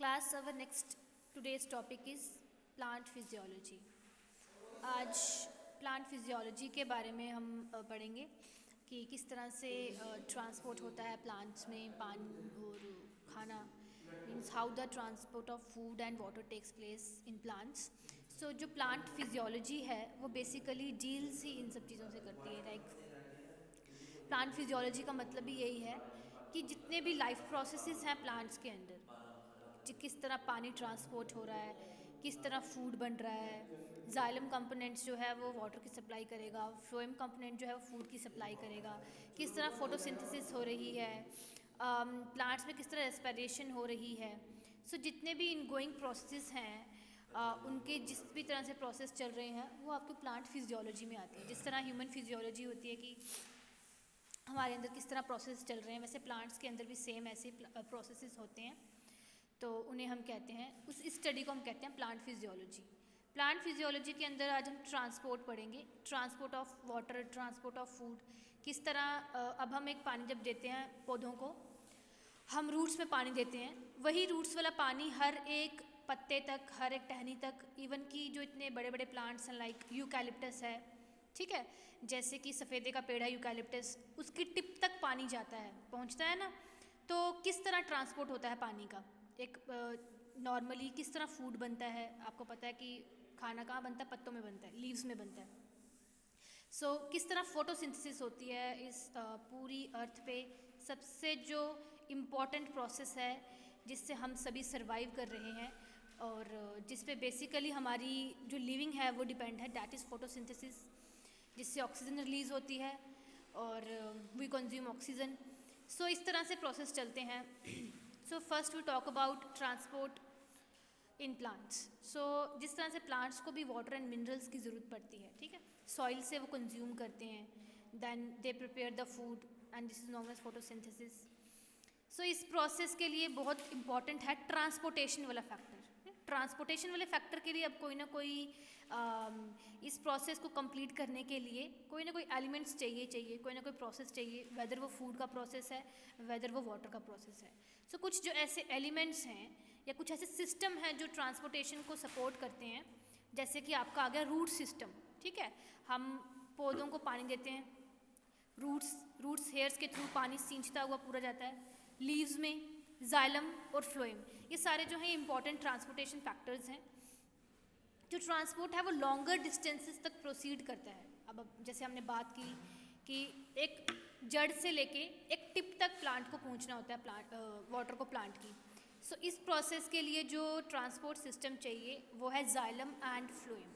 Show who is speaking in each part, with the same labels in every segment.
Speaker 1: Class, our next today's topic is plant physiology. आज plant physiology के बारे में हम पढ़ेंगे कि किस तरह से ट्रांसपोर्ट होता है प्लांट्स में पानी और खाना, means how the transport of food and water takes place in plants. So जो प्लांट फिजियोलॉजी है वो बेसिकली डील्स ही इन सब चीज़ों से करती है. प्लांट फिजियोलॉजी का मतलब भी यही है कि जितने भी लाइफ प्रोसेसेस हैं प्लांट्स के अंदर, किस तरह पानी ट्रांसपोर्ट हो रहा है, किस तरह फूड बन रहा है. जाइलम कंपोनेंट्स जो है वो वाटर की सप्लाई करेगा, फ्लोएम कंपोनेंट जो है वो फूड की सप्लाई करेगा, किस तरह फोटोसिंथेसिस हो रही है, प्लांट्स में किस तरह रेस्पिरेशन हो रही है. सो जितने भी इनगोइंग प्रोसेस हैं उनके जिस भी तरह से प्रोसेस चल रहे हैं वो आपके प्लांट फिजियोलॉजी में आती है. जिस तरह ह्यूमन फिजियोलॉजी होती है कि हमारे अंदर किस तरह प्रोसेस चल रहे हैं, वैसे प्लांट्स के अंदर भी सेम ऐसे प्रोसेसेस होते हैं. तो उन्हें हम कहते हैं, उस स्टडी को हम कहते हैं प्लांट फिजियोलॉजी. प्लांट फिजियोलॉजी के अंदर आज हम ट्रांसपोर्ट पढ़ेंगे, transport of water, transport of food. किस तरह अब हम एक पानी जब देते हैं पौधों को, हम रूट्स में पानी देते हैं, वही रूट्स वाला पानी हर एक पत्ते तक, हर एक टहनी तक, इवन कि जो इतने बड़े बड़े प्लांट्स हैं लाइक यूकैलिप्टस है, ठीक है, जैसे कि सफ़ेदे का पेड़ है यूकैलिप्टस, उसकी टिप तक पानी जाता है, पहुंचता है ना. तो किस तरह ट्रांसपोर्ट होता है पानी का. एक नॉर्मली किस तरह फूड बनता है, आपको पता है कि खाना कहाँ बनता है, पत्तों में बनता है, लीव्स में बनता है. सो किस तरह फोटोसिंथेसिस होती है इस पूरी अर्थ पे. सबसे जो इम्पॉर्टेंट प्रोसेस है जिससे हम सभी सर्वाइव कर रहे हैं और जिस पे बेसिकली हमारी जो लिविंग है वो डिपेंड है, दैट इज़ फोटोसिंथेसिस, जिससे ऑक्सीजन रिलीज़ होती है और वी कंज्यूम ऑक्सीजन. सो इस तरह से प्रोसेस चलते हैं. So first we talk about transport in plants. So जिस तरह से प्लांट्स को भी वाटर एंड मिनरल्स की ज़रूरत पड़ती है, ठीक है, सॉइल से वो कंज्यूम करते हैं, then they prepare the food and this is known as photosynthesis. So इस प्रोसेस के लिए बहुत इंपॉर्टेंट है ट्रांसपोर्टेशन वाला फैक्टर. ट्रांसपोर्टेशन वाले फैक्टर के लिए अब कोई ना कोई इस प्रोसेस को कंप्लीट करने के लिए कोई ना कोई एलिमेंट्स चाहिए, कोई ना कोई प्रोसेस चाहिए, वेदर वो फूड का प्रोसेस है, वेदर वो वाटर का प्रोसेस है. सो कुछ जो ऐसे एलिमेंट्स हैं या कुछ ऐसे सिस्टम हैं जो ट्रांसपोर्टेशन को सपोर्ट करते हैं, जैसे कि आपका आ गया रूट सिस्टम, ठीक है. हम पौधों को पानी देते हैं, रूट्स हेयर्स के थ्रू पानी सींचता हुआ पूरा जाता है लीव्स में, जाइलम और फ्लोएम, ये सारे जो हैं इंपॉर्टेंट ट्रांसपोर्टेशन फैक्टर्स हैं. जो ट्रांसपोर्ट है वो लॉन्गर डिस्टेंसेस तक प्रोसीड करता है. अब जैसे हमने बात की कि एक जड़ से लेके एक टिप तक प्लांट को पहुंचना होता है, प्लांट वाटर को प्लांट की. सो इस प्रोसेस के लिए जो ट्रांसपोर्ट सिस्टम चाहिए वो है जाइलम एंड फ्लोएम.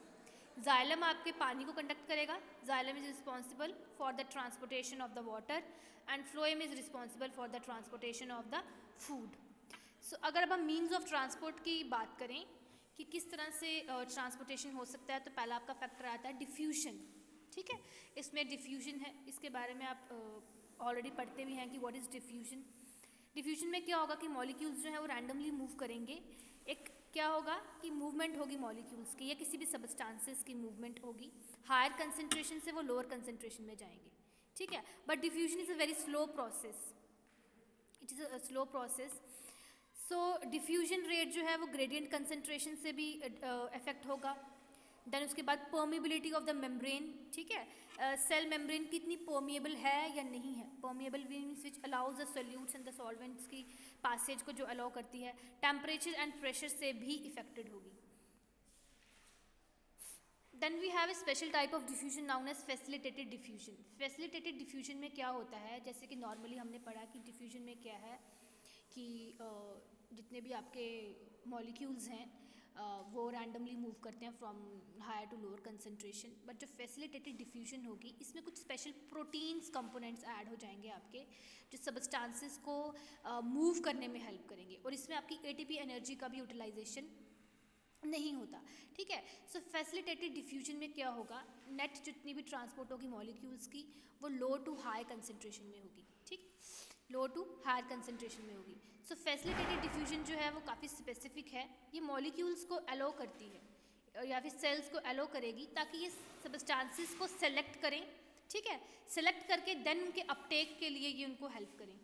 Speaker 1: जाइलम आपके पानी को कंडक्ट करेगा, xylem is responsible for the transportation of the water and phloem is responsible for the transportation of the food. So अगर अब हम मीन्स ऑफ ट्रांसपोर्ट की बात करें कि किस तरह से ट्रांसपोर्टेशन हो सकता है, तो पहला आपका फैक्टर आता है डिफ्यूजन, ठीक है. इसमें डिफ्यूजन है, इसके बारे में आप ऑलरेडी पढ़ते भी हैं कि व्हाट इज़ डिफ्यूजन. डिफ्यूजन में क्या होगा कि मॉलिक्यूल्स जो है वो रैंडमली मूव करेंगे. एक क्या होगा कि मूवमेंट होगी मॉलिक्यूल्स की या किसी भी सबस्टांसेस की मूवमेंट होगी, हायर कंसनट्रेशन से वो लोअर कंसनट्रेशन में जाएंगे, ठीक है. But diffusion is a very slow process, it is a slow process. So diffusion rate जो है वो ग्रेडियंट कंसनट्रेशन से भी इफेक्ट होगा. देन उसके बाद परमिबिलिटी ऑफ द मेम्ब्रेन, ठीक है, सेल मेम्ब्रेन कितनी परमिएबल है या नहीं है. Permeable means which allows the solutes and the solvents की पासेज को जो अलाउ करती है. टेम्परेचर एंड प्रेशर से भी इफेक्टेड होगी. Then we have a special type of diffusion known as facilitated diffusion. Facilitated diffusion में क्या होता है, जैसे कि नॉर्मली हमने पढ़ा कि डिफ्यूजन में क्या है कि जितने भी आपके मॉलिक्यूल्स हैं वो रैंडमली मूव करते हैं from higher to lower concentration. But जो फैसिलिटेटेड डिफ्यूजन होगी इसमें कुछ स्पेशल प्रोटीन्स कंपोनेंट्स ऐड हो जाएंगे आपके, जो सबस्टांसेस को मूव करने में हेल्प करेंगे और इसमें आपकी एटीपी एनर्जी का भी यूटिलाइजेशन नहीं होता, ठीक है. सो फैसिलिटेटेड डिफ्यूजन में क्या होगा, नेट जितनी भी ट्रांसपोर्ट होगी मॉलिक्यूल्स की वो लो टू हाई कंसनट्रेशन में होगी, ठीक, लो टू हायर कंसनट्रेशन में होगी. सो फैसिलिटेटेड डिफ्यूजन जो है वो काफ़ी स्पेसिफिक है, ये मॉलिक्यूल्स को अलो करती है या फिर सेल्स को अलो करेगी ताकि ये सबस्टांसेस को सेलेक्ट करें, ठीक है, सेलेक्ट करके देन उनके अपटेक के लिए ये उनको हेल्प करें.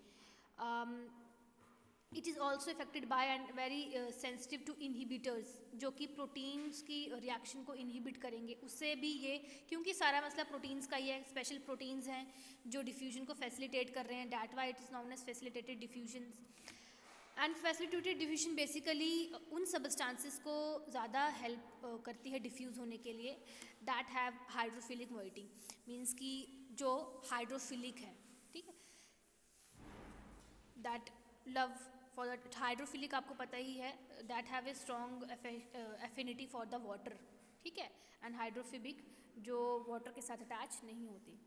Speaker 1: It is also affected by and very sensitive to inhibitors, जो कि प्रोटीन्स की रिएक्शन को इनहिबिट करेंगे। उससे भी ये, क्योंकि सारा मसला प्रोटीन्स का ही है, स्पेशल प्रोटीन्स हैं जो डिफ्यूजन को फैसिलिटेट कर रहे हैं, that why it is known as facilitated diffusion. And facilitated diffusion basically उन सबस्टांसेस को ज़्यादा हेल्प करती है डिफ्यूज़ होने के लिए that have hydrophilic moiety, means कि जो हाइड्रोफिलिक है, ठीक है, that love for the hydrophilic, आपको पता ही है, that have a strong affinity for the water, ठीक है, एंड हाइड्रोफिबिक जो वाटर के साथ अटैच नहीं होती।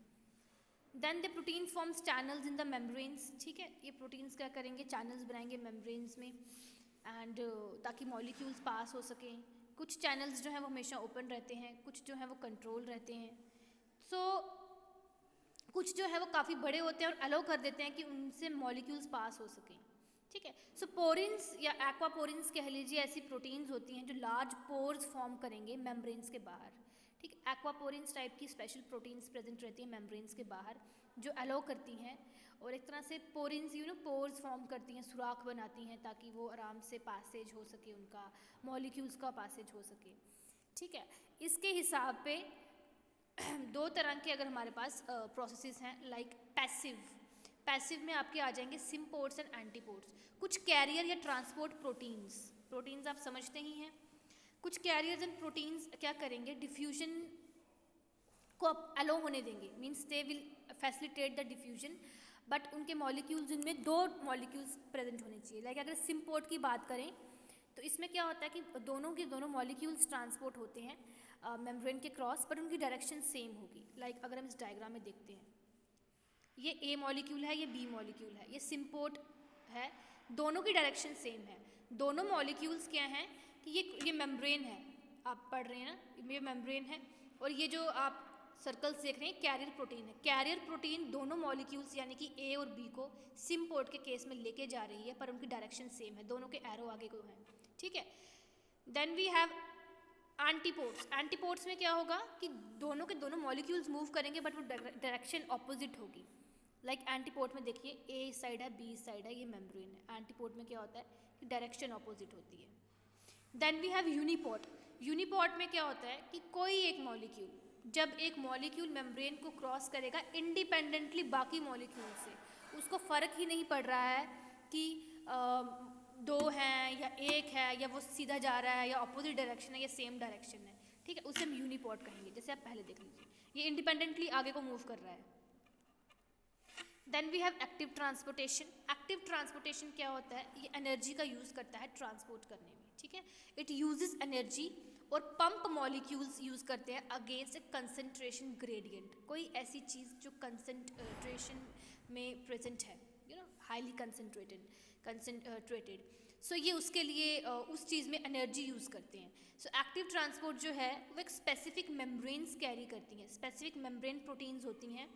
Speaker 1: Then the protein forms channels in the membranes, ठीक है, ये प्रोटीन्स क्या करेंगे, चैनल्स बनाएंगे मेम्ब्रेन्स में, एंड ताकि मॉलिक्यूल्स पास हो सकें। कुछ चैनल्स जो हैं वो हमेशा ओपन रहते हैं, कुछ जो हैं वो कंट्रोल रहते हैं। सो कुछ जो है वो काफ़ी बड़े होते हैं और अलाउ कर देते हैं कि उनसे मॉलिक्यूल्स पास हो सकें, ठीक है। सो पोरिन्स या एक्वापोरिन्स कह लीजिए, ऐसी प्रोटीन्स होती हैं जो लार्ज पोर्स फॉर्म करेंगे मेम्ब्रेन्स के बाहर, ठीक है। एक्वापोरिन्स टाइप की स्पेशल प्रोटीन्स प्रेजेंट रहती हैं मेम्ब्रेन्स के बाहर जो अलाउ करती हैं, और एक तरह से पोरिन्स पोर्स फॉर्म करती हैं, सुराख बनाती हैं ताकि वो आराम से पासेज हो सके, उनका मॉलिक्यूल्स का पासेज हो सके, ठीक है। इसके हिसाब पे दो तरह के अगर हमारे पास प्रोसेसेस हैं, लाइक पैसिव में आपके आ जाएंगे सिम्पोर्ट्स एंड एंटीपोर्ट्स। कुछ कैरियर या ट्रांसपोर्ट प्रोटीन्स आप समझते ही हैं। कुछ कैरियर्स एंड प्रोटीन्स क्या करेंगे, डिफ्यूजन को अलो होने देंगे, means they will facilitate the diffusion, but उनके मॉलिक्यूल्स, उनमें दो मॉलिक्यूल्स प्रेजेंट होने चाहिए। लाइक अगर सिम्पोर्ट की बात करें तो इसमें क्या होता है कि दोनों के दोनों मॉलिक्यूल्स ट्रांसपोर्ट होते हैं मेम्ब्रेन के क्रॉस, बट उनकी डायरेक्शन सेम होगी। लाइक अगर हम इस डायग्राम में देखते हैं, ये ए मॉलिक्यूल है, ये बी मॉलिक्यूल है, ये सिम्पोर्ट है, दोनों की डायरेक्शन सेम है। दोनों मॉलिक्यूल्स क्या हैं कि ये मेम्ब्रेन है, आप पढ़ रहे हैं ना, ये मेम्ब्रेन है, और ये जो आप सर्कल्स देख रहे हैं कैरियर प्रोटीन है। कैरियर प्रोटीन दोनों मॉलिक्यूल्स यानी कि ए और बी को सिम्पोर्ट के केस में लेके जा रही है, पर उनकी डायरेक्शन सेम है, दोनों के एरो आगे को हैं, ठीक है। देन वी हैव एंटीपोर्ट्स में क्या होगा कि दोनों के दोनों मॉलिक्यूल्स मूव करेंगे बट वो डायरेक्शन ऑपोजिट होगी। लाइक एंटीपोर्ट में देखिए, ए साइड है, बी साइड है, ये मेम्ब्रेन है। एंटीपोर्ट में क्या होता है कि डायरेक्शन ऑपोजिट होती है। देन वी हैव यूनिपोर्ट में क्या होता है कि कोई एक मॉलिक्यूल, जब एक मॉलिक्यूल मेम्ब्रेन को क्रॉस करेगा इंडिपेंडेंटली बाकी मॉलिक्यूल से, उसको फ़र्क ही नहीं पड़ रहा है कि दो हैं या एक है, या वो सीधा जा रहा है या अपोजिट डायरेक्शन है या सेम डायरेक्शन है, ठीक है, उसे हम यूनिपोर्ट कहेंगे। जैसे आप पहले देख लीजिए, ये इंडिपेंडेंटली आगे को मूव कर रहा है। Then we have active transportation क्या होता है, ये एनर्जी का यूज़ करता है ट्रांसपोर्ट करने में, ठीक है। इट यूजेस एनर्जी, और पंप मॉलिक्यूल्स यूज़ करते हैं अगेंस्ट ए कंसंट्रेशन ग्रेडियंट। कोई ऐसी चीज़ जो कंसंट्रेशन में प्रेजेंट है, हाईली कंसंट्रेटेड, सो ये उसके लिए उस चीज़ में एनर्जी यूज़ करते हैं। सो एक्टिव ट्रांसपोर्ट जो है वो एक स्पेसिफिक मेम्ब्रेन्स कैरी करती हैं, स्पेसिफिक मेम्ब्रेन प्रोटीन्स होती हैं,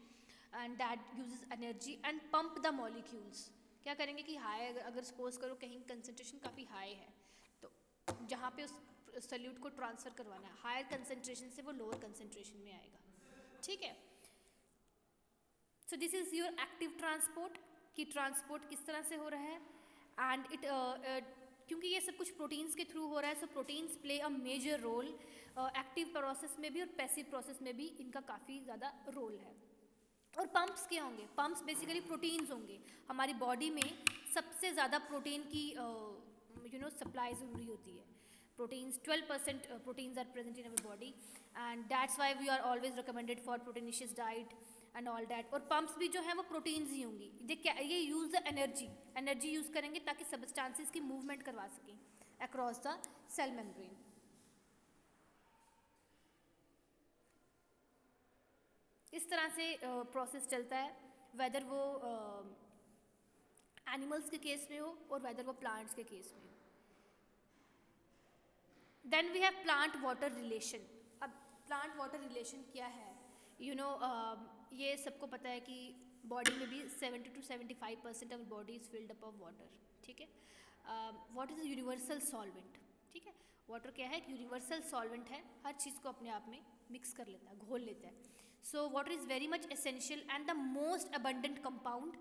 Speaker 1: and that uses energy and pump the molecules. क्या करेंगे कि हाई, अगर सपोज करो कहीं कंसंट्रेशन काफ़ी हाई है, तो जहाँ पे उस सल्यूट को ट्रांसफ़र करवाना है, हायर कंसंट्रेशन से वो लोअर कंसंट्रेशन में आएगा, ठीक है। So this is your active transport, कि ट्रांसपोर्ट किस तरह से हो रहा है, एंड इट क्योंकि ये सब कुछ प्रोटीन्स के थ्रू हो रहा है, so proteins play a major role active process में भी और पैसिव प्रोसेस में भी इनका काफ़ी ज़्यादा रोल है। और पंप्स क्या होंगे, पंप्स बेसिकली प्रोटीन्स होंगे। हमारी बॉडी में सबसे ज़्यादा प्रोटीन की सप्लाई ज़रूरी होती है। Proteins, 12% proteins are present in our body, and that's why we are always recommended for proteinaceous diet and all that. और pumps भी जो है वो proteins ही होंगी। ये use the energy use करेंगे ताकि substances की movement करवा सकें across the cell membrane। इस तरह से प्रोसेस चलता है, वेदर वो एनिमल्स के केस में हो और वेदर वो प्लांट्स के केस में हो। Then we have plant water relation. अब प्लांट वाटर रिलेशन क्या है, ये सबको पता है कि बॉडी में भी 70 to 75% of body is filled up of water, ठीक है। वाटर इज़ यूनिवर्सल सॉल्वेंट, ठीक है। वाटर क्या है, एक यूनिवर्सल सॉल्वेंट है, हर चीज़ को अपने आप में मिक्स कर लेता है, घोल लेता है। So water is very much essential and the most abundant compound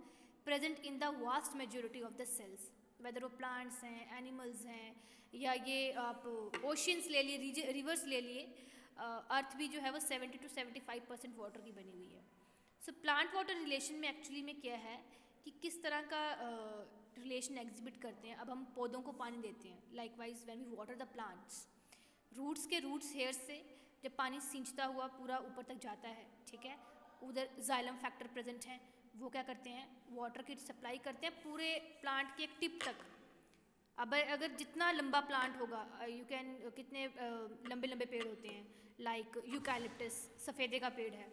Speaker 1: present in the vast majority of the cells. Whether वो प्लांट्स हैं, एनिमल्स हैं, या ये आप ओशियंस ले लिए, रिवर्स ले लिए, अर्थ भी जो है वो 70 to 75% वाटर की बनी हुई है। सो प्लांट वाटर रिलेशन में एक्चुअली में क्या है कि किस तरह का रिलेशन एग्जिबिट करते हैं। अब हम पौधों को पानी देते हैं, likewise when we water the plants, roots hair से जब पानी सींचता हुआ पूरा ऊपर तक जाता है, ठीक है, उधर जाइलम फैक्टर प्रेजेंट है, वो क्या करते हैं, वाटर की सप्लाई करते हैं पूरे प्लांट के एक टिप तक। अब अगर जितना लंबा प्लांट होगा, यू कैन कितने लंबे लंबे पेड़ होते हैं, लाइक यूकैलिप्टस, सफ़ेदे का पेड़ है।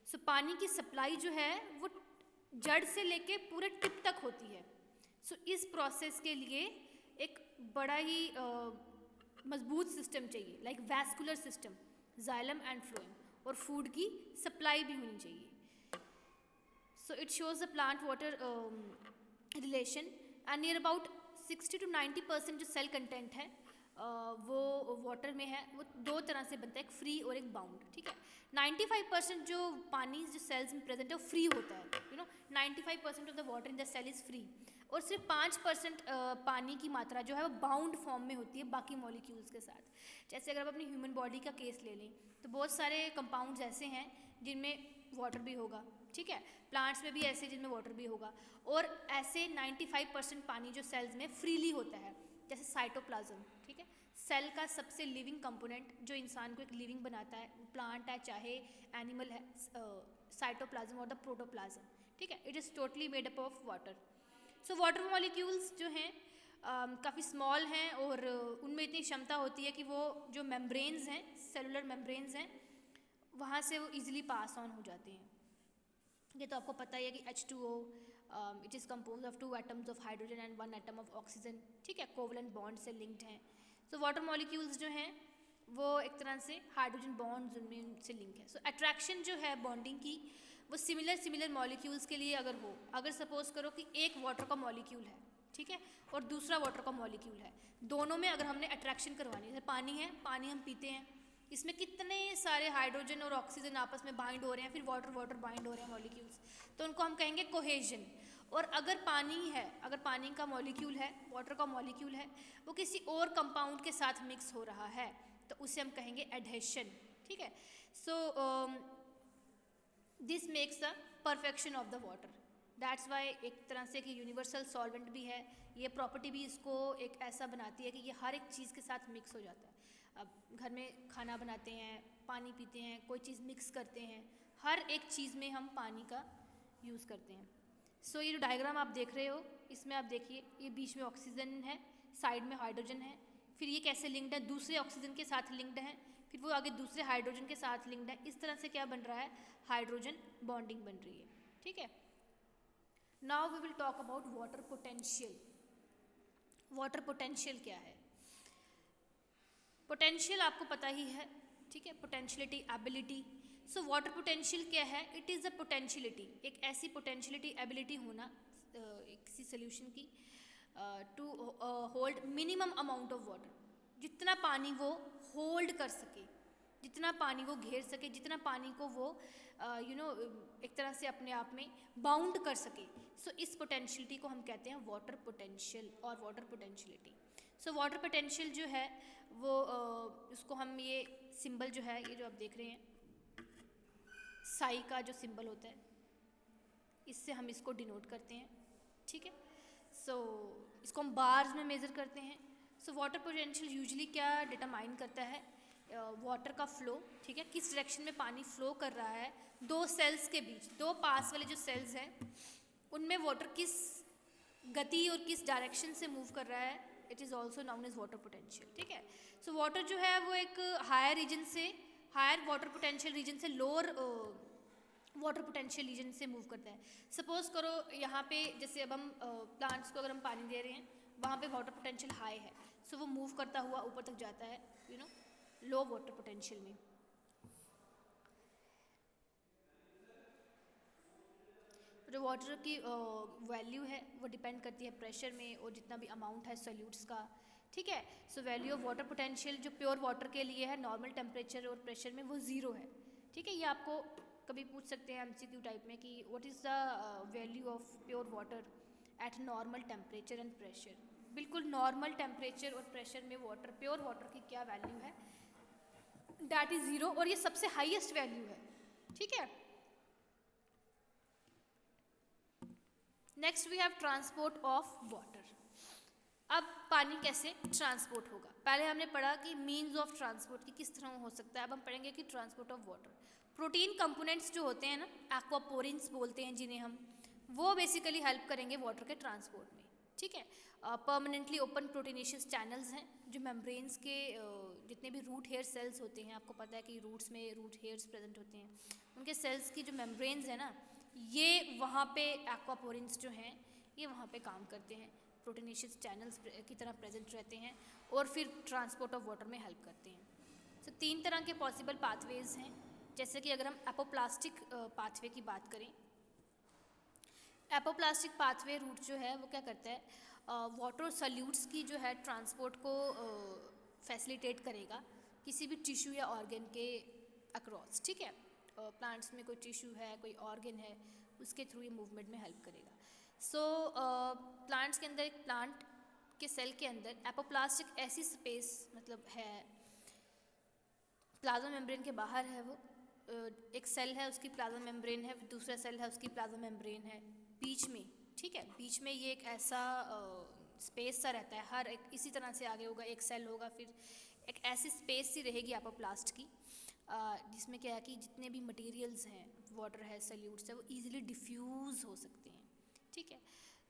Speaker 1: सो पानी की सप्लाई जो है वो जड़ से लेके पूरे टिप तक होती है। सो इस प्रोसेस के लिए एक बड़ा ही मजबूत सिस्टम चाहिए, like vascular system, xylem and phloem, और फूड की सप्लाई भी होनी चाहिए। So it shows the plant water relation, and near about 60 to 90% जो सेल कंटेंट है वो वाटर में है, वो दो तरह से बनता है, एक फ्री और एक बाउंड, ठीक है। 95% जो पानी जो सेल्स में प्रेजेंट है वो फ्री होता है, 95% of the water in the cell is free, और सिर्फ 5% पानी की मात्रा जो है वो बाउंड फॉर्म में होती है बाकी मॉलिक्यूल्स के साथ। जैसे अगर आप अपनी ह्यूमन बॉडी का केस ले लें तो बहुत सारे कंपाउंड्स ऐसे हैं जिनमें वाटर भी होगा, ठीक है, प्लांट्स में भी ऐसे जिनमें वाटर भी होगा, और ऐसे 95% पानी जो सेल्स में फ्रीली होता है, जैसे साइटोप्लाज्म, ठीक है, सेल का सबसे लिविंग कंपोनेंट जो इंसान को एक लिविंग बनाता है, प्लांट है चाहे एनिमल है, साइटोप्लाज्म और द प्रोटोप्लाज्म, ठीक है, it is totally made up of water. So water molecules जो हैं काफ़ी स्मॉल हैं, और उनमें इतनी क्षमता होती है कि वो जो मेम्ब्रेन्स हैं, सेलुलर मेम्ब्रेन्स हैं, वहाँ से वो ईजिली पास ऑन हो जाते हैं। ये तो आपको पता ही है कि H2O it is compose of 2 atoms of hydrogen and 1 atom of oxygen, ठीक है, कोवलेंट बॉन्ड से लिंक्ड हैं। सो वाटर मॉलिक्यूल्स जो हैं वो एक तरह से हाइड्रोजन बॉन्ड्स उनमें से लिंक है। सो अट्रैक्शन जो है बॉन्डिंग की वो सिमिलर मॉलिक्यूल्स के लिए अगर हो, अगर सपोज करो कि एक वाटर का मॉलिक्यूल है, ठीक है, और दूसरा वाटर का मॉलिक्यूल है, दोनों में अगर हमने अट्रैक्शन करवानी है, जैसे पानी है, पानी हम पीते हैं, इसमें कितने सारे हाइड्रोजन और ऑक्सीजन आपस में बाइंड हो रहे हैं, फिर वाटर बाइंड हो रहे हैं मॉलिक्यूल्स, तो उनको हम कहेंगे कोहेजन। और अगर पानी है, अगर पानी का मॉलिक्यूल है, वाटर का मॉलिक्यूल है, वो किसी और कंपाउंड के साथ मिक्स हो रहा है, तो उसे हम कहेंगे एडहेशन, ठीक है। So this makes the perfection of the water, that's why एक तरह से कि यूनिवर्सल सॉल्वेंट भी है, ये प्रॉपर्टी भी इसको एक ऐसा बनाती है कि ये हर एक चीज़ के साथ मिक्स हो जाता है। अब घर में खाना बनाते हैं, पानी पीते हैं, कोई चीज़ मिक्स करते हैं, हर एक चीज़ में हम पानी का यूज़ करते हैं। सो ये जो डायग्राम आप देख रहे हो, इसमें आप देखिए, ये बीच में ऑक्सीजन है, साइड में हाइड्रोजन है, फिर ये कैसे लिंक्ड है, दूसरे ऑक्सीजन के साथ लिंक्ड है, फिर वो आगे दूसरे हाइड्रोजन के साथ लिंक्ड है, इस तरह से क्या बन रहा है, हाइड्रोजन बॉन्डिंग बन रही है, ठीक है। Now we will talk about water potential. Water potential क्या है? पोटेंशियल आपको पता ही है, ठीक है, potentiality, ability. So water potential क्या है? इट इज़ अ पोटेंशियलिटी, एक ऐसी पोटेंशियलिटी, एबिलिटी होना किसी सोल्यूशन की to hold minimum amount of water, जितना पानी वो होल्ड कर सके, जितना पानी वो घेर सके, जितना पानी को वो एक तरह से अपने आप में बाउंड कर सके। सो इस पोटेंशियलिटी को हम कहते हैं वाटर पोटेंशियल और वाटर पोटेंशियलिटी। सो वाटर पोटेंशियल जो है वो उसको हम, ये सिंबल जो है, ये जो आप देख रहे हैं, साई का जो सिंबल होता है, इससे हम इसको डिनोट करते हैं, ठीक है। सो इसको हम बार्स में मेज़र करते हैं। सो वाटर पोटेंशियल यूजुअली क्या डिटरमाइन करता है? वाटर का फ्लो, ठीक है, किस डायरेक्शन में पानी फ्लो कर रहा है दो सेल्स के बीच, दो पास वाले जो सेल्स हैं उनमें वाटर किस गति और किस डायरेक्शन से मूव कर रहा है, it is also known as water potential, ठीक है। सो वाटर जो है वो एक हायर रीजन से, हायर वाटर पोटेंशियल रीजन से लोअर वाटर पोटेंशियल रीजन से मूव करता है। सपोज करो यहाँ पे, जैसे अब हम प्लांट्स को अगर हम पानी दे रहे हैं, वहाँ पे वाटर पोटेंशियल हाई है, सो वो मूव करता हुआ ऊपर तक जाता है, लो वाटर पोटेंशियल में। जो वाटर की वैल्यू है वो डिपेंड करती है प्रेशर में और जितना भी अमाउंट है सोल्यूट्स का, ठीक है। So value of water potential जो प्योर वाटर के लिए है, नॉर्मल टेम्परेचर और प्रेशर में, वो 0 है, ठीक है। ये आपको कभी पूछ सकते हैं MCQ टाइप में कि what is the value of pure water at normal temperature and pressure. बिल्कुल नॉर्मल टेम्परेचर और प्रेशर में वाटर, प्योर वाटर की क्या वैल्यू है, दैट इज 0, और ये सबसे हाईएस्ट वैल्यू है, ठीक है। Next we have transport of water. अब पानी कैसे ट्रांसपोर्ट होगा, पहले हमने पढ़ा कि मीन्स ऑफ ट्रांसपोर्ट की किस तरह हो सकता है, अब हम पढ़ेंगे कि transport of water. Protein components जो होते हैं ना, एक्वापोरिन्स बोलते हैं जिन्हें हम, वो बेसिकली हेल्प करेंगे वाटर के ट्रांसपोर्ट में, ठीक है। परमानेंटली ओपन प्रोटीनेशियस चैनल्स हैं जो मेम्ब्रेन्स के जितने भी रूट हेयर सेल्स होते हैं, आपको पता है कि रूट्स में रूट हेयर्स प्रेजेंट होते हैं, उनके सेल्स की जो मेम्ब्रेन्स है ना, ये वहाँ पे एक्वापोरिन्स जो हैं ये वहाँ पे काम करते हैं, प्रोटीनेशियस चैनल्स की तरह प्रेजेंट रहते हैं और फिर ट्रांसपोर्ट ऑफ वाटर में हेल्प करते हैं। तो 3 तरह के पॉसिबल पाथवेज हैं, जैसे कि अगर हम एपोप्लास्टिक पाथवे की बात करें, एपोप्लास्टिक पाथवे रूट जो है वो क्या करता है, वाटर सॉल्यूट्स की जो है ट्रांसपोर्ट को फैसिलिटेट करेगा किसी भी टिश्यू या ऑर्गन के अक्रॉस, ठीक है। प्लांट्स में कोई टिश्यू है, कोई ऑर्गन है, उसके थ्रू ये मूवमेंट में हेल्प करेगा। सो प्लांट्स के अंदर, एक प्लांट के सेल के अंदर एपोप्लास्टिक ऐसी स्पेस मतलब है, प्लाज्मा मेम्ब्रेन के बाहर है वो, एक सेल है उसकी प्लाज्मा मेम्ब्रेन है, दूसरा सेल है उसकी प्लाज्मा मेम्ब्रेन है, बीच में, ठीक है, बीच में ये एक ऐसा स्पेस सा रहता है, हर एक इसी तरह से आगे होगा, एक सेल होगा, फिर एक ऐसी स्पेस सी रहेगी एपोप्लास्ट की, जिसमें क्या है कि जितने भी मटेरियल्स हैं, वाटर है, सल्यूट्स है, वो इजीली डिफ्यूज़ हो सकते हैं, ठीक है।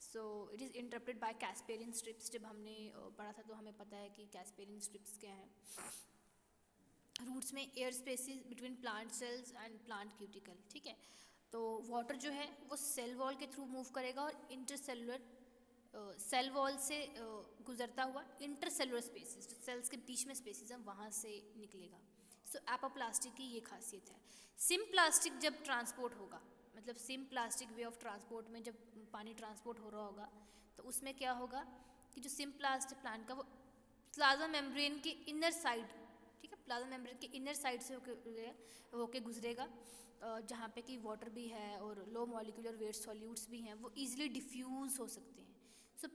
Speaker 1: So it is interpreted bye Casparian strips. जब हमने पढ़ा था तो हमें पता है कि कैस्पेरियन स्ट्रिप्स क्या हैं। रूट्स में air spaces between plant cells and plant cuticle, ठीक है। तो वाटर जो है वो सेल वॉल के थ्रू मूव करेगा और इंटरसेलुलर सेल वॉल से गुजरता हुआ इंटरसेलुलर स्पेसिस, जो सेल्स के बीच में स्पेसिस हैं, वहाँ से निकलेगा। सो एपोप्लास्टिक की ये खासियत है। सिम्प्लास्टिक जब ट्रांसपोर्ट होगा, मतलब सिम्प्लास्टिक वे ऑफ ट्रांसपोर्ट में जब पानी ट्रांसपोर्ट हो रहा होगा, तो उसमें क्या होगा कि जो सिम्प्लास्टिक प्लांट का वो प्लाज्मा मेम्ब्रेन के इनर साइड, ठीक है, प्लाज्मा मेम्ब्रेन के इनर साइड से होके गुजरेगा, जहाँ पे कि वाटर भी है और लो मॉलिक्यूलर वेट सॉल्यूट्स भी हैं, वो इजीली डिफ्यूज़ हो सकते हैं। सो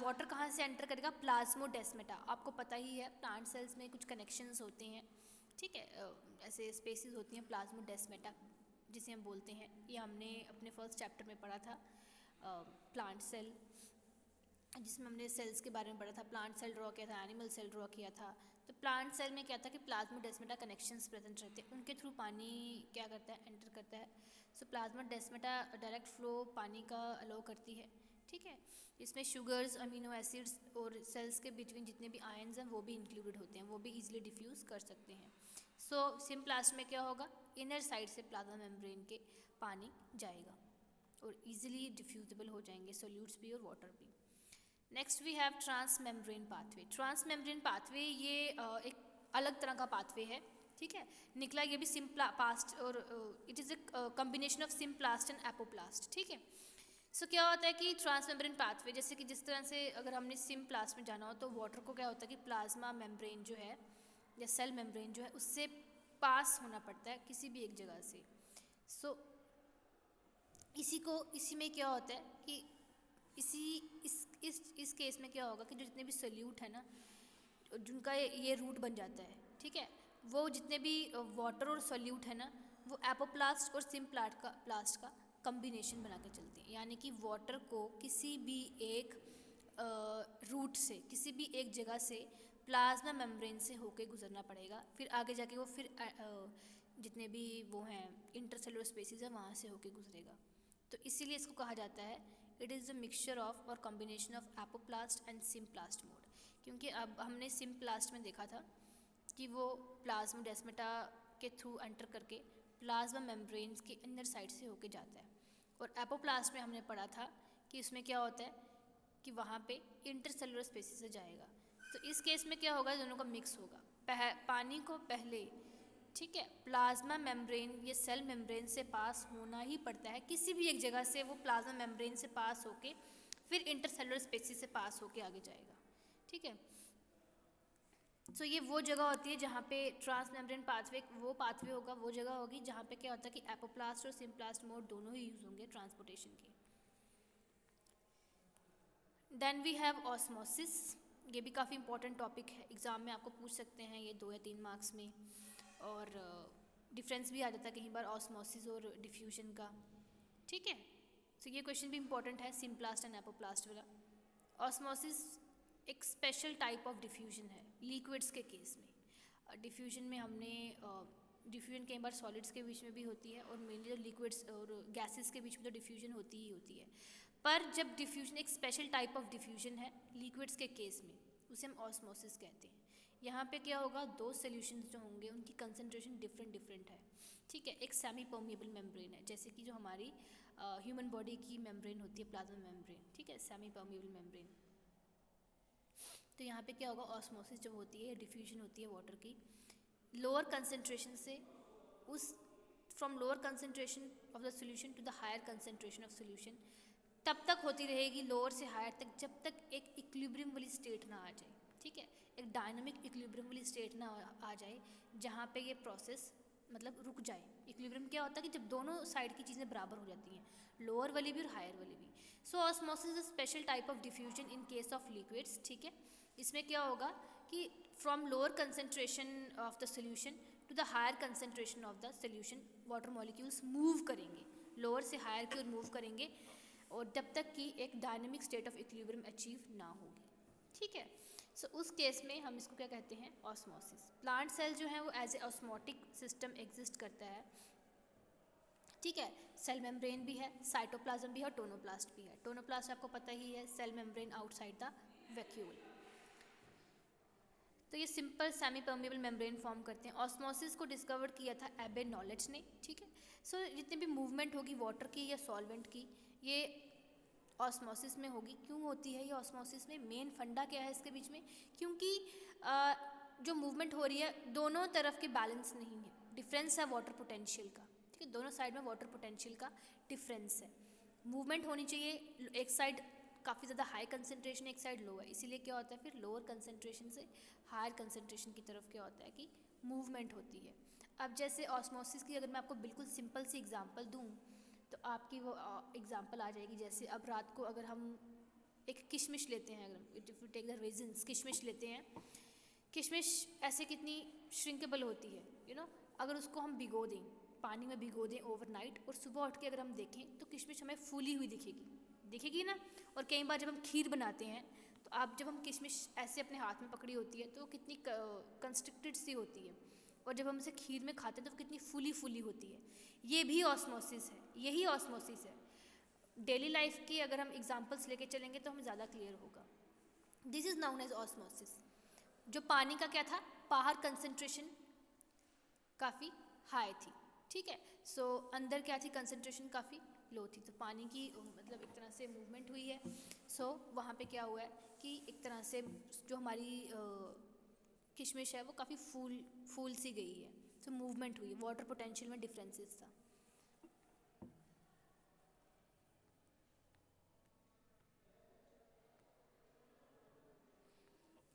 Speaker 1: वाटर कहाँ से एंटर करेगा, प्लाज्मोडेस्मेटा। आपको पता ही है प्लांट सेल्स में कुछ कनेक्शंस होते हैं, ठीक है, ऐसे स्पेसिस होती हैं प्लाज्मोडेस्मेटा जिसे हम बोलते हैं, ये हमने अपने फर्स्ट चैप्टर में पढ़ा था, प्लांट सेल, जिसमें हमने सेल्स के बारे में पढ़ा था, प्लांट सेल ड्रॉ किया था, एनिमल सेल ड्रॉ किया था। तो प्लांट सेल में क्या था कि प्लाज्मोडेस्मेटा कनेक्शंस प्रेजेंट रहते हैं, उनके थ्रू पानी क्या करता है, एंटर करता है। सो प्लाज्मोडेस्मेटा डायरेक्ट फ्लो पानी का अलाउ करती है, ठीक है। इसमें शुगर्स, अमीनो एसिड्स और सेल्स के बिटवीन जितने भी आयंस हैं वो भी इंक्लूडेड होते हैं, वो भी इजीली डिफ्यूज़ कर सकते हैं। सो सिम्प्लास्ट में क्या होगा, इनर साइड से प्लाज्मा मेम्ब्रेन के पानी जाएगा और इजीली डिफ्यूजेबल हो जाएंगे सॉल्यूट्स भी और वाटर भी। Next we have trans membrane pathway. Trans membrane pathway ये एक अलग तरह का पाथवे है, ठीक है, निकला ये भी सिम्प्लास्ट और it is a combination of symplast and apoplast, ठीक है। सो क्या होता है कि ट्रांस मेम्ब्रेन पाथवे, जैसे कि जिस तरह से अगर हमने सिम्प्लास्ट में जाना हो तो वाटर को क्या होता है कि प्लाज्मा मेम्ब्रेन जो है या सेल मेम्ब्रेन जो है उससे पास होना पड़ता है किसी भी एक जगह से। सो इसी में क्या होता है कि इस केस में क्या होगा कि जो जितने भी सोल्यूट है ना, जिनका ये रूट बन जाता है, ठीक है, वो जितने भी वाटर और सोल्यूट है ना, वो एपोप्लास्ट और सिम्प्लास्ट का कम्बिनेशन बना के चलते हैं, यानी कि वाटर को किसी भी एक रूट से, किसी भी एक जगह से प्लाज्मा मेम्ब्रेन से होके गुजरना पड़ेगा, फिर आगे जाके वो फिर जितने भी वो हैं इंटरसेलुलर स्पेसिस हैं वहाँ से होके गुजरेगा। तो इसीलिए इसको कहा जाता है it is a mixture of और combination of apoplast and symplast mode, क्योंकि अब हमने सिम्प्लास्ट में देखा था कि वो प्लाज्मोडेस्मेटा के थ्रू एंटर करके प्लाज्मा मेम्ब्रेन्स के इनर साइड से होके जाता है, और एपोप्लास्ट में हमने पढ़ा था कि इसमें क्या होता है कि वहाँ पे इंटरसेलुलर स्पेसिस से जाएगा। तो इस केस में क्या होगा, दोनों का मिक्स होगा, पानी को पहले, ठीक है, प्लाज्मा मेम्ब्रेन ये सेल मेम्ब्रेन से पास होना ही पड़ता है, किसी भी एक जगह से वो प्लाज्मा मेम्ब्रेन से पास होके फिर इंटरसेलुलर स्पेसिस से पास होके आगे जाएगा, ठीक है। सो ये वो जगह होती है जहाँ पे ट्रांस मेम्ब्रेन पाथवे, वो पाथवे होगा, वो जगह होगी जहाँ पे क्या होता है कि एपोप्लास्ट और सिम्प्लास्ट मोड दोनों ही यूज़ होंगे ट्रांसपोर्टेशन के। Then we have osmosis. ये भी काफ़ी इंपॉर्टेंट टॉपिक है, एग्ज़ाम में आपको पूछ सकते हैं ये 2 या 3 मार्क्स में, और डिफरेंस भी आ जाता है कहीं बार ऑस्मोसिस और डिफ्यूजन का, ठीक है। सो ये क्वेश्चन भी इंपॉर्टेंट है, सिम्प्लास्ट एंड एपोप्लास्ट वाला। ऑस्मोसिस एक स्पेशल टाइप ऑफ डिफ्यूजन है लिक्विड्स के केस में। डिफ्यूजन में हमने डिफ्यूजन कई बार सॉलिड्स के बीच में भी होती है, और मेनली जो लिक्विड्स और गैसेस के बीच में तो डिफ्यूजन होती ही होती है। पर जब डिफ्यूजन एक स्पेशल टाइप ऑफ डिफ्यूजन है लिक्विड्स के केस में, उसे हम ऑस्मोसिस कहते हैं। यहाँ पे क्या होगा, 2 सॉल्यूशंस जो होंगे उनकी कंसंट्रेशन डिफरेंट है, ठीक है। एक सेमी परमिएबल मेम्ब्रेन है, जैसे कि जो हमारी ह्यूमन बॉडी की मेम्ब्रेन होती है, प्लाज्मा मेम्ब्रेन, ठीक है, सेमी परमिएबल मेम्ब्रेन। तो यहाँ पे क्या होगा, ऑस्मोसिस जब होती है, डिफ्यूजन होती है वाटर की, लोअर कंसंट्रेशन से उस from lower concentration of the solution to the higher concentration of solution, तब तक होती रहेगी लोअर से हायर तक, जब तक एक इक्विलिब्रियम वाली स्टेट ना आ जाए, ठीक है, एक डायनामिक इक्विलिब्रियम वाली स्टेट ना आ जाए, जहाँ पे ये प्रोसेस मतलब रुक जाए। इक्विलिब्रियम क्या होता है कि जब दोनों साइड की चीज़ें बराबर हो जाती हैं, लोअर वाली भी और हायर वाली भी। So osmosis is a special type of diffusion in case of liquids, ठीक है। इसमें क्या होगा कि from lower concentration of the solution to the higher concentration of the solution, water molecules move करेंगे, लोअर से हायर की ओर मूव करेंगे, और जब तक कि एक dynamic state of equilibrium achieve ना होगी, ठीक है। सो उस केस में हम इसको क्या कहते हैं, ऑस्मोसिस। प्लांट सेल जो है वो as a osmotic system exist करता है, ठीक है। सेल मेम्ब्रेन भी है, साइटोप्लाज्म भी है और टोनोप्लास्ट भी है। टोनोप्लास्ट आपको पता ही है, cell membrane outside the vacuole. तो ये simple semi permeable membrane form करते हैं। ऑस्मोसिस को डिस्कवर किया था एबे नॉलेज ने, ठीक है। सो जितनी भी मूवमेंट होगी वाटर की या सॉल्वेंट की, ये ऑस्मोसिस में होगी। क्यों होती है ये ऑस्मोसिस में, मेन फंडा क्या है इसके बीच में, क्योंकि जो मूवमेंट हो रही है दोनों तरफ के बैलेंस नहीं है, डिफरेंस है वाटर पोटेंशियल का, ठीक है, दोनों साइड में वाटर पोटेंशियल का डिफरेंस है। मूवमेंट होनी चाहिए, एक साइड काफ़ी ज़्यादा हाई कंसंट्रेशन, एक साइड लो है, इसीलिए क्या होता है फिर लोअर कंसंट्रेशन से हायर कंसंट्रेशन की तरफ क्या होता है कि मूवमेंट होती है। अब जैसे ऑस्मोसिस की अगर मैं आपको बिल्कुल सिंपल सी एग्जांपल दूं, तो आपकी वो एग्जांपल आ जाएगी। जैसे अब रात को अगर हम एक किशमिश लेते हैं, अगर if you take the raisins, किशमिश लेते हैं, किशमिश ऐसे कितनी श्रिंकेबल होती है, यू नो, अगर उसको हम भिगो दें, पानी में भिगो दें ओवरनाइट, और सुबह उठ के अगर हम देखें तो किशमिश हमें फूली हुई दिखेगी ना। और कई बार जब हम खीर बनाते हैं, तो आप जब हम किशमिश ऐसे अपने हाथ में पकड़ी होती है तो वो कितनी कंस्ट्रिक्टेड सी होती है, और जब हम उसे खीर में खाते हैं तो वो कितनी फूली होती है। ये भी ऑस्मोसिस है, यही ऑस्मोसिस है। डेली लाइफ की अगर हम एग्जांपल्स लेके चलेंगे तो हमें ज़्यादा क्लियर होगा। This is known as osmosis. जो पानी का क्या था, बाहर कंसंट्रेशन काफ़ी हाई थी, ठीक है। सो अंदर क्या थी, कंसंट्रेशन काफ़ी लो थी, तो पानी की मतलब एक तरह से मूवमेंट हुई है। सो वहाँ पे क्या हुआ है कि एक तरह से जो हमारी किशमिश है वो काफ़ी फूल सी गई है, तो मूवमेंट हुई है, वाटर पोटेंशियल में डिफरेंसेस था।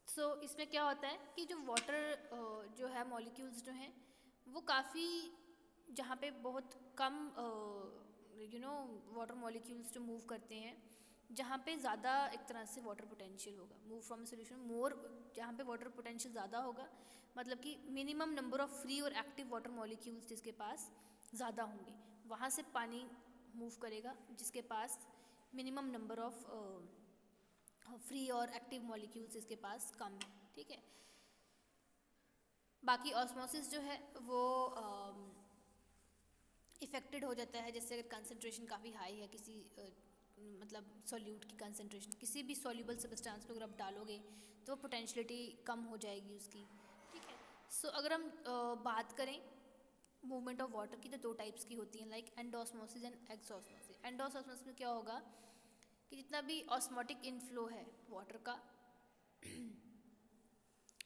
Speaker 1: सो इसमें क्या होता है कि जो वाटर जो है मॉलिक्यूल्स जो हैं वो काफ़ी, जहाँ पे बहुत कम वाटर मॉलिक्यूल्स जो मूव करते हैं, जहाँ पे ज़्यादा एक तरह से वाटर पोटेंशियल होगा, मूव फ्रॉम सोल्यूशन मोर, जहाँ पे वाटर पोटेंशियल ज़्यादा होगा, मतलब कि मिनिमम नंबर ऑफ फ्री और एक्टिव वाटर मॉलिक्यूल्स जिसके पास ज़्यादा होंगे, वहाँ से पानी मूव करेगा जिसके पास मिनिमम नंबर ऑफ फ्री और एक्टिव मॉलिक्यूल्स इसके पास कम है, ठीक है। बाकी ऑस्मोसिस जो है वो इफ़ेक्टेड हो जाता है, जैसे अगर कंसंट्रेशन काफ़ी हाई है किसी मतलब सॉल्यूट की कंसंट्रेशन, किसी भी सॉल्यूबल सब्सटेंस पे अगर आप डालोगे तो पोटेंशियलिटी कम हो जाएगी उसकी, ठीक है। सो अगर हम बात करें मूवमेंट ऑफ वाटर की, तो 2 टाइप्स की होती हैं, like endosmosis and exosmosis. Endosmosis में क्या होगा कि जितना भी ऑस्मोटिक इनफ्लो है वाटर का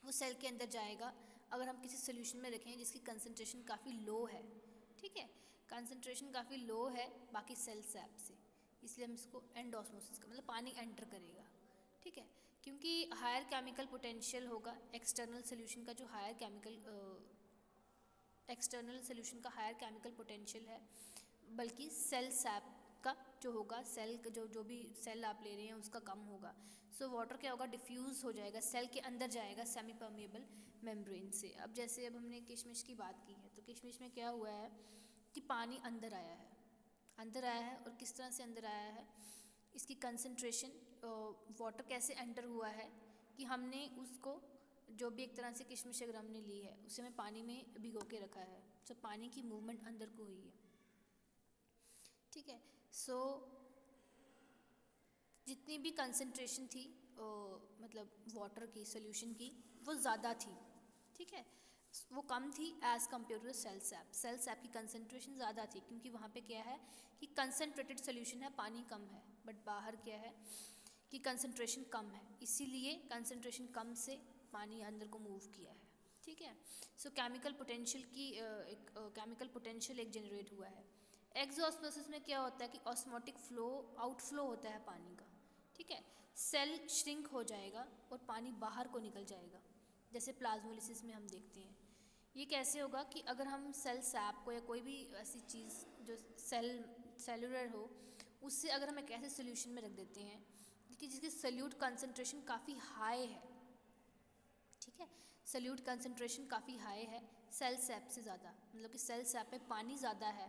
Speaker 1: वो सेल के अंदर जाएगा, अगर हम किसी सोल्यूशन में रखें जिसकी कंसंट्रेशन काफ़ी लो है, ठीक है, कंसंट्रेशन काफ़ी लो है बाकी सेल सैप से, इसलिए हम इसको एंडोस्मोसिस का मतलब पानी एंटर करेगा, ठीक है, क्योंकि हायर केमिकल पोटेंशियल होगा एक्सटर्नल सोल्यूशन का, जो हायर केमिकल एक्सटर्नल सोल्यूशन का हायर केमिकल पोटेंशियल है, बल्कि सेल सैप का जो होगा सेल का जो भी सेल आप ले रहे हैं उसका कम होगा। सो वाटर क्या होगा, डिफ्यूज़ हो जाएगा, सेल के अंदर जाएगा सेमी परमेबल मेम्ब्रेन से। अब जैसे अब हमने किशमिश की बात की है, तो किशमिश में क्या हुआ है कि पानी अंदर आया है, और किस तरह से अंदर आया है, इसकी कंसंट्रेशन, वाटर कैसे एंटर हुआ है कि हमने उसको जो भी एक तरह से किशमिश अगर हमने ली है उसे हमें पानी में भिगो के रखा है, तो पानी की मूवमेंट अंदर को हुई है। ठीक है, सो जितनी भी कंसंट्रेशन थी मतलब वाटर की, सोल्यूशन की, वो ज़्यादा थी। ठीक है, वो कम थी as compare to cell sap. Cell sap की कंसंट्रेशन ज़्यादा थी क्योंकि वहाँ पे क्या है कि कंसनट्रेटेड सोल्यूशन है, पानी कम है, बट बाहर क्या है कि कंसंट्रेशन कम है, इसीलिए कंसंट्रेशन कम से पानी अंदर को मूव किया है। ठीक है, सो केमिकल पोटेंशियल एक जनरेट हुआ है। एक्सोस्मोसिस में क्या होता है कि ऑस्मोटिक फ्लो, आउटफ्लो होता है पानी का। ठीक है, सेल श्रिंक हो जाएगा और पानी बाहर को निकल जाएगा, जैसे प्लाज्मोलिसिस में हम देखते हैं। ये कैसे होगा कि अगर हम सेल सैप को या कोई भी ऐसी चीज़ जो सेलुलर हो, उससे अगर हम एक ऐसे सोल्यूशन में रख देते हैं कि जिसकी सल्यूट कंसंट्रेशन काफ़ी हाई है। ठीक है, सल्यूट कंसंट्रेशन काफ़ी हाई है सेल सैप से ज़्यादा, मतलब कि सेल सैप में पानी ज़्यादा है।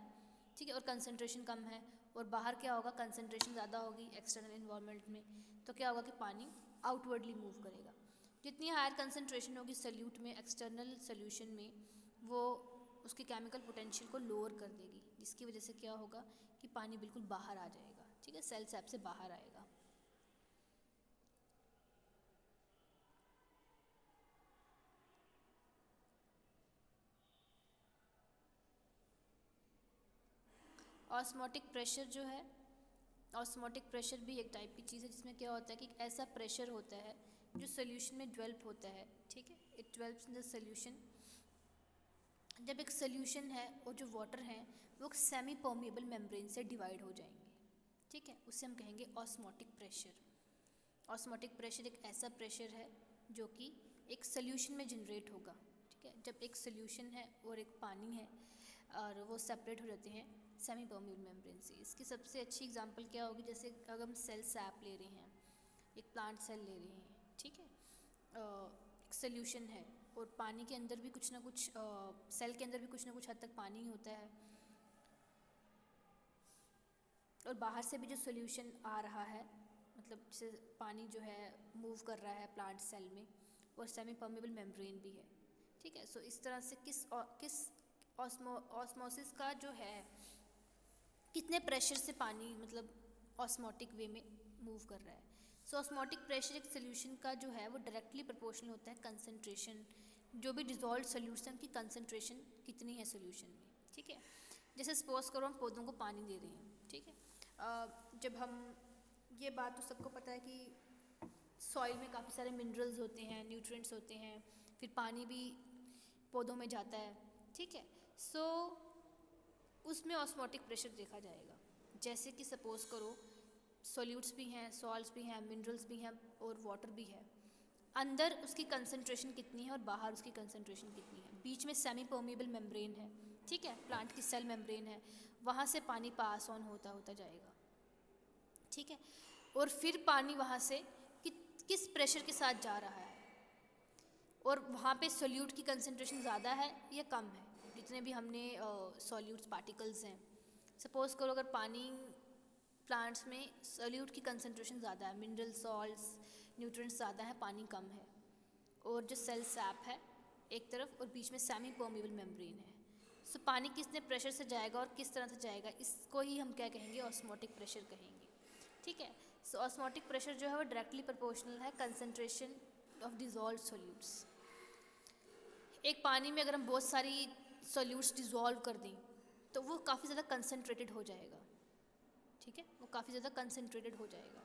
Speaker 1: ठीक है, और कंसंट्रेशन कम है, और बाहर क्या होगा, कंसंट्रेशन ज़्यादा होगी एक्सटर्नल इन्वायरमेंट में, तो क्या होगा कि पानी आउटवर्डली मूव करेगा। जितनी हायर कंसंट्रेशन होगी सल्यूट में, एक्सटर्नल सोल्यूशन में, वो उसके केमिकल पोटेंशियल को लोअर कर देगी, जिसकी वजह से क्या होगा कि पानी बिल्कुल बाहर आ जाएगा। ठीक है, सेल सैप से बाहर आएगा। ऑस्मोटिक प्रेशर जो है, ऑस्मोटिक प्रेशर भी एक टाइप की चीज़ है जिसमें क्या होता है कि ऐसा प्रेशर होता है जो सोल्यूशन में डेवलप होता है। ठीक है, it develops in the solution. जब एक सोल्यूशन है और जो वाटर है वो सेमी परमेबल मेम्ब्रेन से डिवाइड हो जाएंगे। ठीक है, उसे हम कहेंगे ऑस्मोटिक प्रेशर। ऑस्मोटिक प्रेशर एक ऐसा प्रेशर है जो कि एक सोल्यूशन में जनरेट होगा। ठीक है, जब एक सोल्यूशन है और एक पानी है और वो सेपरेट हो जाते हैं सेमी परमेबल मेम्ब्रेन से। इसकी सबसे अच्छी एग्जांपल क्या होगी, जैसे अगर हम सेल सैप ले रहे हैं, एक प्लांट सेल ले रहे हैं। ठीक है, एक सोल्यूशन है और पानी के अंदर भी कुछ ना कुछ, सेल के अंदर भी कुछ ना कुछ हद तक पानी ही होता है, और बाहर से भी जो सोल्यूशन आ रहा है, मतलब जैसे पानी जो है मूव कर रहा है प्लांट सेल में, और सेमी परमेबल मेम्ब्रेन भी है। ठीक है, सो इस तरह से किस ऑस्मोसिस का जो है, कितने प्रेशर से पानी मतलब ऑस्मोटिक वे में मूव कर रहा है। सो ऑस्मोटिक प्रेशर एक सोल्यूशन का जो है वो डायरेक्टली प्रोपोर्शनल होता है कंसंट्रेशन, जो भी डिजॉल्व सोल्यूशन की कंसंट्रेशन कितनी है सोल्यूशन में। ठीक है, जैसे सपोज करो हम पौधों को पानी दे रहे हैं। ठीक है, जब हम, ये बात तो सबको पता है कि सॉइल में काफ़ी सारे मिनरल्स होते हैं, न्यूट्रिएंट्स होते हैं, फिर पानी भी पौधों में जाता है। ठीक है, सो उसमें ऑस्मोटिक प्रेशर देखा जाएगा। जैसे कि सपोज करो सॉल्यूट्स भी हैं, सॉल्ट्स भी हैं, मिनरल्स भी हैं और वाटर भी है। अंदर उसकी कंसंट्रेशन कितनी है और बाहर उसकी कंसंट्रेशन कितनी है। बीच में सेमी परमेबल मेम्ब्रेन है। ठीक है, प्लांट की सेल मेम्ब्रेन है, वहाँ से पानी पास ऑन होता होता जाएगा। ठीक है, और फिर पानी वहाँ से किस प्रेशर के साथ जा रहा है, और वहाँ पे सोल्यूट की कंसंट्रेशन ज़्यादा है या कम है। जितने भी हमने सॉल्यूट्स पार्टिकल्स हैं, सपोज करो अगर पानी प्लांट्स में सोल्यूट की कंसंट्रेशन ज़्यादा है, मिनरल सॉल्ट्स न्यूट्रिएंट्स ज़्यादा है, पानी कम है, और जो सेल सैप है एक तरफ और बीच में सेमी परमेबल मेम्ब्रेन है। सो पानी कितने प्रेशर से जाएगा और किस तरह से जाएगा, इसको ही हम क्या कहेंगे, ऑस्मोटिक प्रेशर कहेंगे। ठीक है, सो ऑस्मोटिक प्रेशर जो है वो डायरेक्टली प्रोपोर्शनल है कंसंट्रेशन ऑफ डिजॉल्व सोल्यूट्स। एक पानी में अगर हम बहुत सारी सोल्यूट्स डिज़ोल्व कर दें तो वो काफ़ी ज़्यादा कंसंट्रेटेड हो जाएगा। ठीक है, वो काफ़ी ज़्यादा कंसंट्रेटेड हो जाएगा,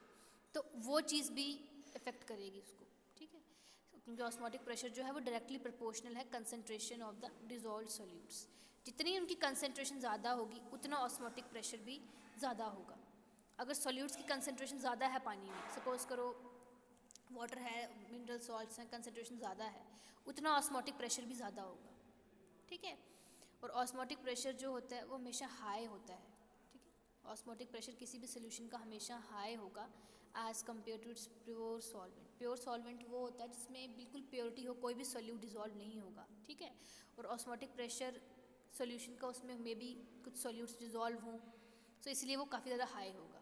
Speaker 1: तो वो चीज़ भी इफ़ेक्ट करेगी उसको। ठीक है, क्योंकि ऑस्मोटिक प्रेशर जो है वो डायरेक्टली प्रोपोर्शनल है concentration of the dissolve solutes. जितनी उनकी कंसंट्रेशन ज़्यादा होगी उतना ऑस्मोटिक प्रेशर भी ज़्यादा होगा। अगर सोल्यूट्स की कंसंट्रेशन ज़्यादा है पानी में, सपोज करो वाटर है, मिनरल सॉल्ट्स हैं, कंसंट्रेशन ज़्यादा है, उतना ऑस्मोटिक प्रेशर भी ज़्यादा होगा। ठीक है, और ऑस्मोटिक प्रेशर जो होता है वो हमेशा हाई होता है। ठीक है, ऑस्मोटिक प्रेशर किसी भी सोल्यूशन का हमेशा हाई होगा as compare to its pure solvent. Pure solvent वो होता है जिसमें बिल्कुल प्योरिटी हो, कोई भी सोल्यूट डिजॉल्व नहीं होगा, ठीक है। और ऑस्मोटिक प्रेशर सोल्यूशन का उसमें मे बी कुछ सोल्यूट्स डिजॉल्व हों, तो इसलिए वो काफ़ी ज़्यादा हाई होगा।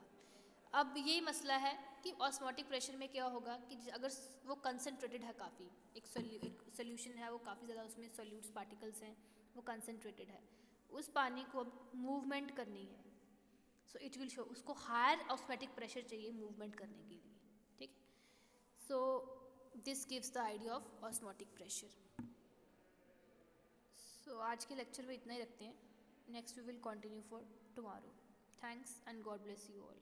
Speaker 1: अब यही मसला है कि ऑस्मोटिक प्रेशर में क्या होगा कि अगर वो कंसनट्रेटेड है काफ़ी, एक सोल्यूशन है वो काफ़ी ज़्यादा, उसमें सोल्यूट्स पार्टिकल्स हैं, वो कंसनट्रेटेड है, उस पानी को अब मूवमेंट करनी है, सो इट विल शो, उसको हायर ऑस्मोटिक प्रेशर चाहिए मूवमेंट करने के लिए, ठीक है। So this gives the idea of osmotic pressure. So आज के लेक्चर में इतना ही रखते हैं, next we will continue for tomorrow. Thanks and God bless you all.